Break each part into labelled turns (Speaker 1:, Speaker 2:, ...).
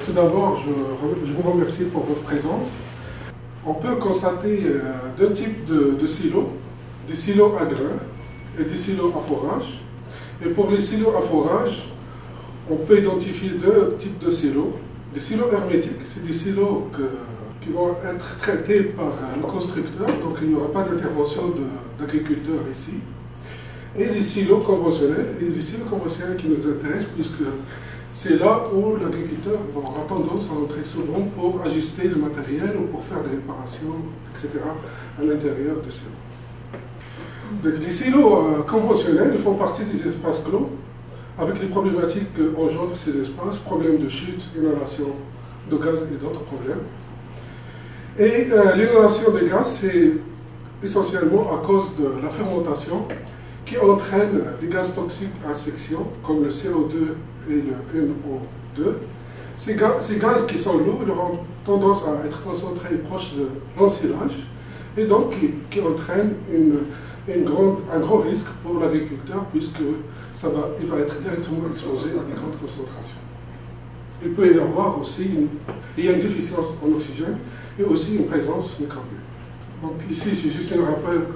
Speaker 1: tout d'abord, je vous remercie pour votre présence. On peut constater deux types de silos, des silos à grains et des silos à forage. Et pour les silos à forage, on peut identifier deux types de silos. Des silos hermétiques, c'est des silos qui vont être traités par le constructeur, donc il n'y aura pas d'intervention d'agriculteurs ici. Et les silos conventionnels, et les silos conventionnels qui nous intéressent, puisque c'est là où l'agriculteur aura tendance à entrer souvent pour ajuster le matériel ou pour faire des réparations, etc. à l'intérieur du silo. Donc, les silos conventionnels font partie des espaces clos, avec les problématiques qu'engendrent ces espaces, problèmes de chute, inhalation de gaz et d'autres problèmes. Et l'inhalation des gaz, c'est essentiellement à cause de la fermentation qui entraîne des gaz toxiques à asphyxiant, comme le CO2 et le NO2. Ces gaz qui sont lourds auront tendance à être concentrés proche de l'ensilage et donc qui entraînent un grand risque pour l'agriculteur puisque il va être directement exposé à des grandes concentrations. Il peut y avoir aussi une déficience en oxygène et aussi une présence microbienne. Donc ici, c'est juste un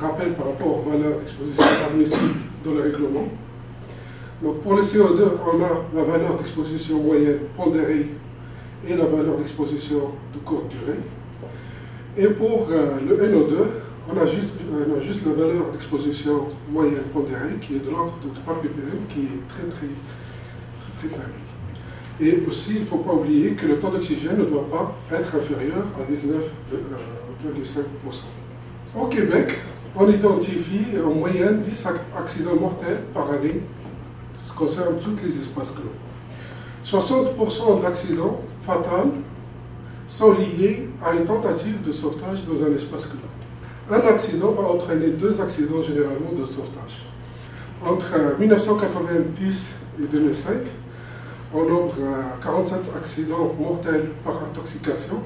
Speaker 1: rappel par rapport aux valeurs d'exposition admissibles dans le règlement. Donc pour le CO2, on a la valeur d'exposition moyenne pondérée et la valeur d'exposition de courte durée. Et pour le NO2, on a juste la valeur d'exposition moyenne pondérée qui est de l'ordre de 3 ppm, qui est très faible. Et aussi, il ne faut pas oublier que le taux d'oxygène ne doit pas être inférieur à 19,5%. Au Québec, on identifie en moyenne 10 accidents mortels par année, ce qui concerne tous les espaces clos. 60% d'accidents fatals sont liés à une tentative de sauvetage dans un espace clos. Un accident va entraîner 2 accidents généralement de sauvetage. Entre 1990 et 2005, on nombre 47 accidents mortels par intoxication,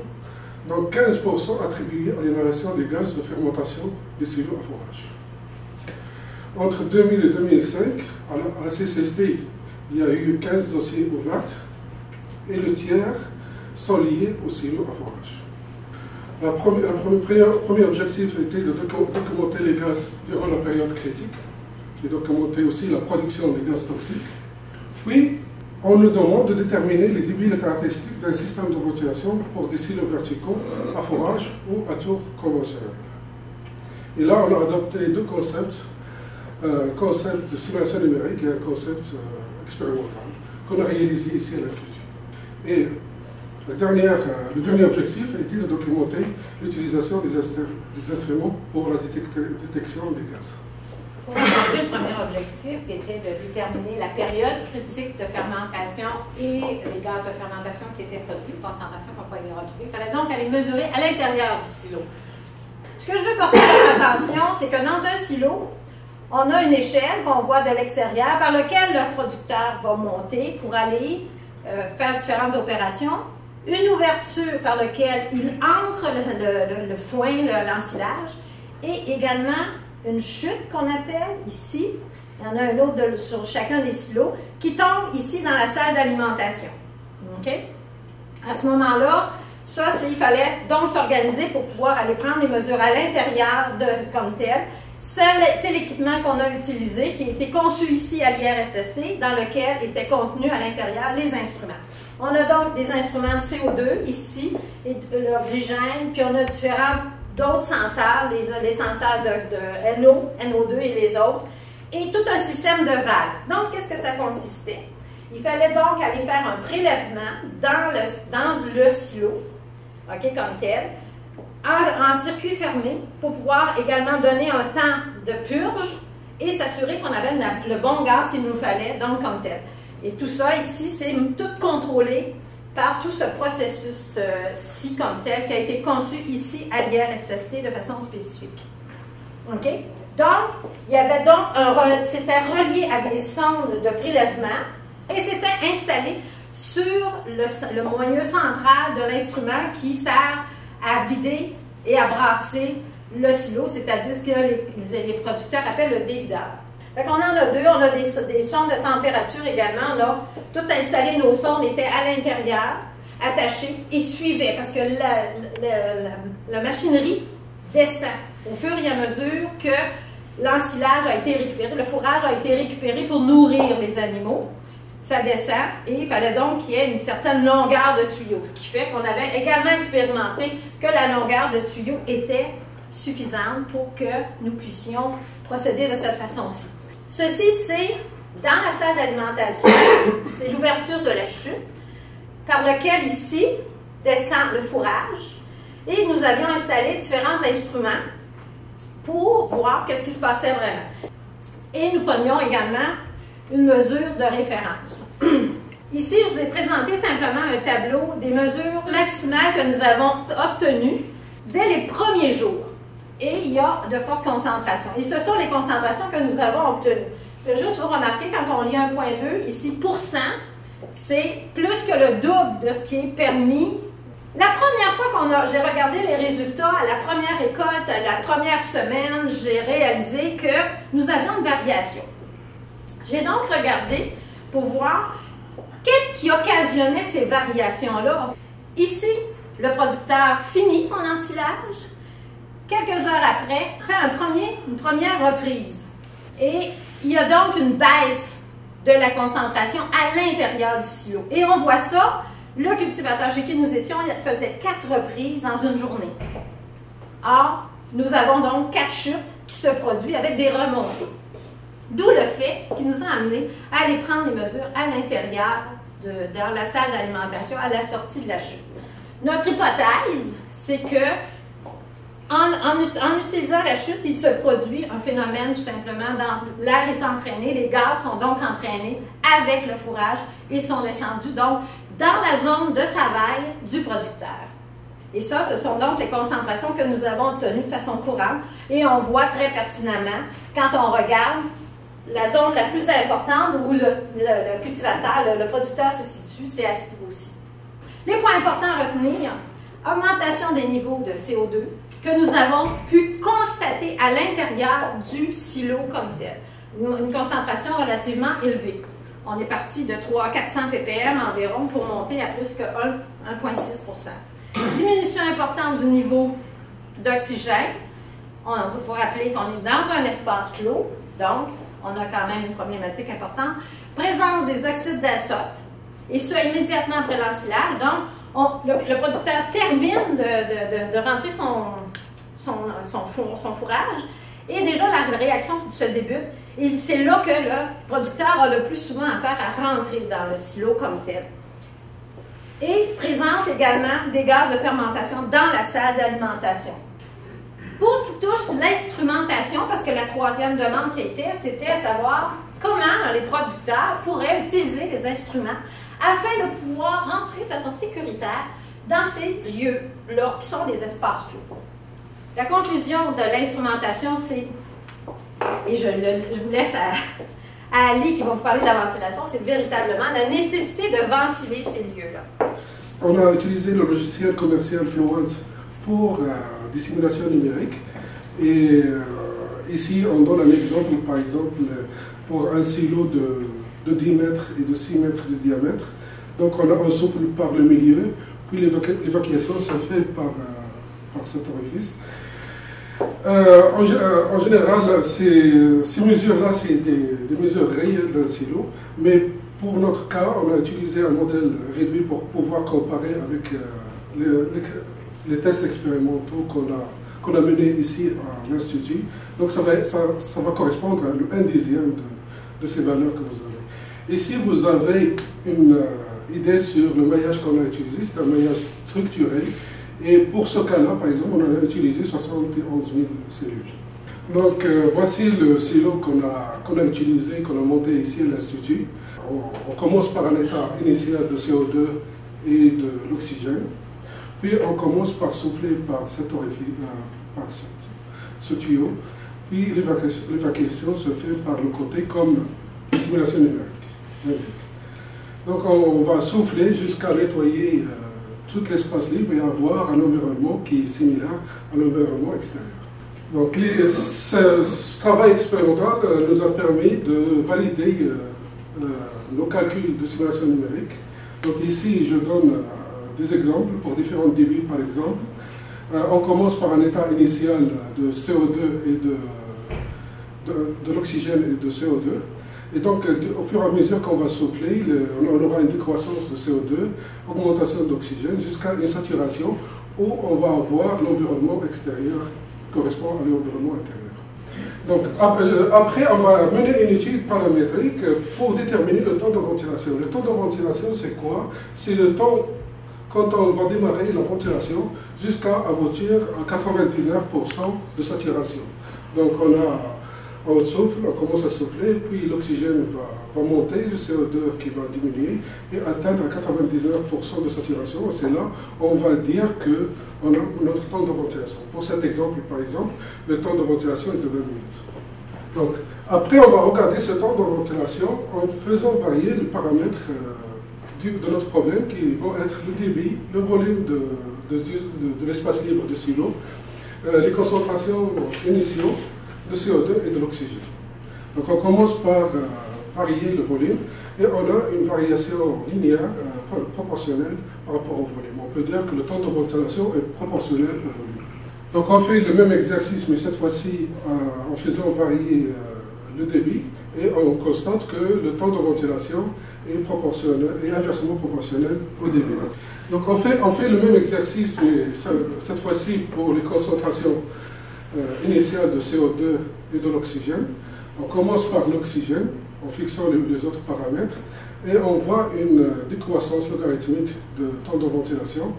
Speaker 1: dont 15% attribués à l'inhalation des gaz de fermentation des silos à forage. Entre 2000 et 2005, à la CCST, il y a eu 15 dossiers ouverts et le tiers sont liés aux silos à forage. Le premier objectif était de documenter les gaz durant la période critique et documenter aussi la production des gaz toxiques. Puis, on nous demande de déterminer les débits et les caractéristiques d'un système de ventilation pour des silos verticaux à forage ou à tour conventionnel. Et là, on a adopté deux concepts, un concept de simulation numérique et un concept expérimental qu'on a réalisé ici à l'Institut. Et le dernier objectif a été de documenter l'utilisation des instruments pour la détection des gaz.
Speaker 2: Pour aujourd'hui, le premier objectif était de déterminer la période critique de fermentation et les gaz de fermentation qui étaient produits, concentration qu'on pouvait les retrouver. Il fallait donc aller mesurer à l'intérieur du silo. Ce que je veux porter votre attention, c'est que dans un silo, on a une échelle qu'on voit de l'extérieur par laquelle le producteur va monter pour aller faire différentes opérations. Une ouverture par laquelle il entre le foin, l'ensilage, et également une chute qu'on appelle ici, il y en a un autre sur chacun des silos, qui tombe ici dans la salle d'alimentation. Okay? À ce moment-là, il fallait donc s'organiser pour pouvoir aller prendre les mesures à l'intérieur comme tel. C'est l'équipement qu'on a utilisé, qui a été conçu ici à l'IRSST, dans lequel étaient contenus à l'intérieur les instruments. On a donc des instruments de CO2 ici, et de l'oxygène, puis on a d'autres senseurs, les senseurs de NO2 et les autres, et tout un système de vagues. Donc, qu'est-ce que ça consistait? Il fallait donc aller faire un prélèvement dans le silo, okay, comme tel, en circuit fermé, pour pouvoir également donner un temps de purge et s'assurer qu'on avait le bon gaz qu'il nous fallait, donc comme tel. Et tout ça ici, c'est tout contrôlé par tout ce processus-ci comme tel qui a été conçu ici à l'IRSST de façon spécifique. OK? Donc, il y avait donc c'était relié à des sondes de prélèvement et c'était installé sur le moyeu central de l'instrument qui sert à vider et à brasser le silo, c'est-à-dire ce que les producteurs appellent le dévideur. Fait qu'on en a deux, on a des sondes de température également, là. Tout installé, nos sondes étaient à l'intérieur. attachés et suivaient, parce que la machinerie descend au fur et à mesure que l'ensilage a été récupéré, le fourrage a été récupéré pour nourrir les animaux. Ça descend et il fallait donc qu'il y ait une certaine longueur de tuyau, ce qui fait qu'on avait également expérimenté que la longueur de tuyau était suffisante pour que nous puissions procéder de cette façon-ci. Ceci, c'est dans la salle d'alimentation, c'est l'ouverture de la chute par laquelle ici descend le fourrage et nous avions installé différents instruments pour voir qu'est-ce qui se passait vraiment. Et nous prenions également une mesure de référence. Ici, je vous ai présenté simplement un tableau des mesures maximales que nous avons obtenues dès les premiers jours. Et il y a de fortes concentrations. Et ce sont les concentrations que nous avons obtenues. Je vais juste vous remarquer, quand on lit 1.2, ici, %, c'est plus que le double de ce qui est permis. La première fois j'ai regardé les résultats à la première récolte, à la première semaine, j'ai réalisé que nous avions une variation. J'ai donc regardé pour voir qu'est-ce qui occasionnait ces variations-là. Ici, le producteur finit son ensilage. Quelques heures après, fait une première reprise. Et il y a donc une baisse de la concentration à l'intérieur du silo. Et on voit ça, le cultivateur chez qui nous étions faisait 4 reprises dans une journée. Or, nous avons donc 4 chutes qui se produisent avec des remontées. D'où le fait, ce qui nous a amené à aller prendre les mesures à l'intérieur dans la salle d'alimentation à la sortie de la chute. Notre hypothèse, c'est que en utilisant la chute, il se produit un phénomène tout simplement, l'air est entraîné, les gaz sont donc entraînés avec le fourrage et sont descendus donc dans la zone de travail du producteur. Et ça, ce sont donc les concentrations que nous avons obtenues de façon courante et on voit très pertinemment quand on regarde la zone la plus importante où le cultivateur, le producteur se situe, c'est à ce niveau-ci. Les points importants à retenir, augmentation des niveaux de CO2 que nous avons pu constater à l'intérieur du silo comme tel. Une concentration relativement élevée. On est parti de 400 ppm environ pour monter à plus que 1,6 %. Diminution importante du niveau d'oxygène. Il faut rappeler qu'on est dans un espace clos, donc on a quand même une problématique importante. Présence des oxydes d'azote, et ce immédiatement après l'ensilage. Donc, le producteur termine de rentrer son fourrage, et déjà la réaction se débute. Et c'est là que le producteur a le plus souvent affaire à rentrer dans le silo comme tel. Et présence également des gaz de fermentation dans la salle d'alimentation. Pour ce qui touche l'instrumentation, parce que la troisième demande qui était, c'était à savoir comment les producteurs pourraient utiliser les instruments afin de pouvoir rentrer de façon sécuritaire dans ces lieux-là, qui sont des espaces clos. La conclusion de l'instrumentation, c'est, et je vous laisse à Ali qui va vous parler de la ventilation, c'est véritablement la nécessité de ventiler ces lieux-là.
Speaker 1: On a utilisé le logiciel commercial Fluence pour dissimulation numérique. Et ici, on donne un exemple, par exemple, pour un silo de 10 mètres et de 6 mètres de diamètre. Donc, on souffle par le milieu, puis l'évacuation se fait par cet orifice. En général, ces mesures-là, c'est des mesures réelles d'un silo, mais pour notre cas, on a utilisé un modèle réduit pour pouvoir comparer avec les tests expérimentaux qu'on a menés ici à l'Institut. Donc ça va correspondre à un dixième de ces valeurs que vous avez. Ici, vous avez une idée sur le maillage qu'on a utilisé. C'est un maillage structurel. Et pour ce cas-là, par exemple, on a utilisé 71 000 cellules. Donc voici le silo qu'on a utilisé, qu'on a monté ici à l'Institut. On commence par un état initial de CO2 et de l'oxygène. Puis on commence par souffler par cet orifice, par ce tuyau. Puis l'évacuation se fait par le côté comme simulation numérique. Donc on va souffler jusqu'à nettoyer tout l'espace libre et avoir un environnement qui est similaire à l'environnement extérieur. Donc ce travail expérimental nous a permis de valider nos calculs de simulation numérique. Donc ici je donne des exemples pour différents débits, par exemple. On commence par un état initial de CO2 et de l'oxygène et de CO2. Et donc, au fur et à mesure qu'on va souffler, on aura une décroissance de CO2, augmentation d'oxygène, jusqu'à une saturation où on va avoir l'environnement extérieur qui correspond à l'environnement intérieur. Donc, après, on va mener une étude paramétrique pour déterminer le temps de ventilation. Le temps de ventilation, c'est quoi? C'est le temps quand on va démarrer la ventilation jusqu'à aboutir à 99% de saturation. Donc, on souffle, on commence à souffler, puis l'oxygène va monter, le CO2 qui va diminuer et atteindre 99% de saturation. C'est là on va dire qu'on a notre temps de ventilation. Pour cet exemple, par exemple, le temps de ventilation est de 20 minutes. Donc, après, on va regarder ce temps de ventilation en faisant varier les paramètres de notre problème qui vont être le débit, le volume de l'espace libre de silo, les concentrations initiaux de CO2 et de l'oxygène. Donc on commence par varier le volume et on a une variation linéaire proportionnelle par rapport au volume. On peut dire que le temps de ventilation est proportionnel au volume. Donc on fait le même exercice, mais cette fois-ci en faisant varier le débit et on constate que le temps de ventilation est proportionnel et inversement proportionnel au débit. Donc on fait le même exercice, mais cette fois-ci pour les concentrations initiale de CO2 et de l'oxygène. On commence par l'oxygène en fixant les autres paramètres et on voit une décroissance logarithmique de temps de ventilation.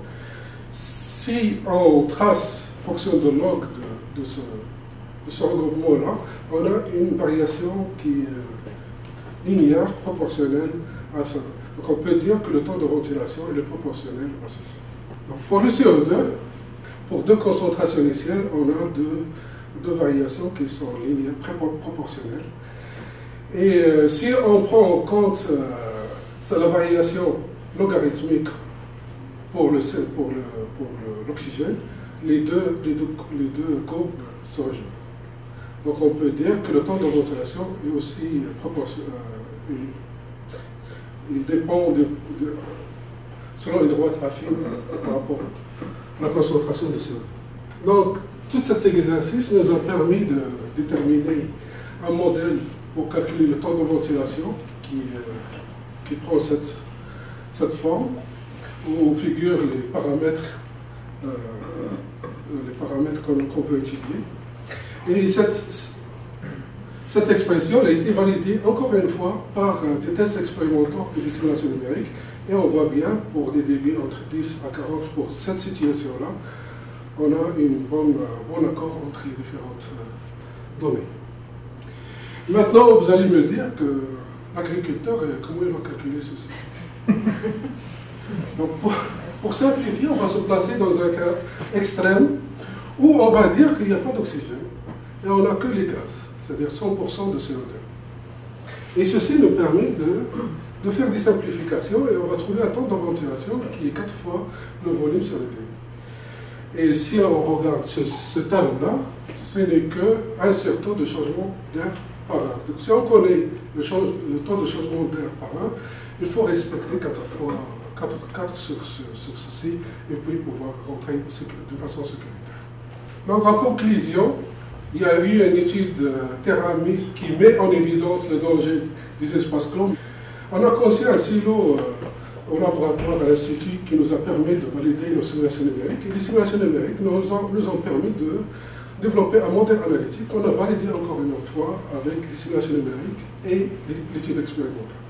Speaker 1: Si on trace fonction de log de ce regroupement-là, on a une variation qui est linéaire, proportionnelle à ça. Donc on peut dire que le temps de ventilation est proportionnel à ceci. Donc pour le CO2, pour deux concentrations initiales, on a deux variations qui sont linéaires, très proportionnelles. Et si on prend en compte la variation logarithmique pour l'oxygène, les deux courbes se rejoignent. Donc on peut dire que le temps de ventilation est aussi proportionnel. Il dépend selon une droite affine par rapport à la concentration de CO2. Donc, tout cet exercice nous a permis de déterminer un modèle pour calculer le temps de ventilation qui prend cette forme, où figurent les paramètres qu'on veut étudier. Et cette expression a été validée encore une fois par des tests expérimentaux et des simulations numériques. Et on voit bien, pour des débits entre 10 à 40 pour cette situation-là, on a un bon accord entre les différentes données. Maintenant, vous allez me dire que l'agriculteur, comment il va calculer ceci? Donc, pour simplifier, on va se placer dans un cas extrême où on va dire qu'il n'y a pas d'oxygène et on n'a que les gaz, c'est-à-dire 100% de CO2. Et ceci nous permet de faire des simplifications et on va trouver un temps de ventilation qui est 4 fois le volume sur le débit. Et si on regarde ce terme-là, ce n'est qu'un seul taux de changement d'air par an. Donc si on connaît le taux de changement d'air par an, il faut respecter 4 sur ceci et puis pouvoir rentrer de façon sécuritaire. Donc en conclusion, il y a eu une étude thermique qui met en évidence le danger des espaces clos. On a conçu un silo au laboratoire à l'Institut qui nous a permis de valider nos simulations numériques. Et les simulations numériques nous ont permis de développer un modèle analytique qu'on a validé encore une fois avec les simulations numériques et l'étude expérimentale.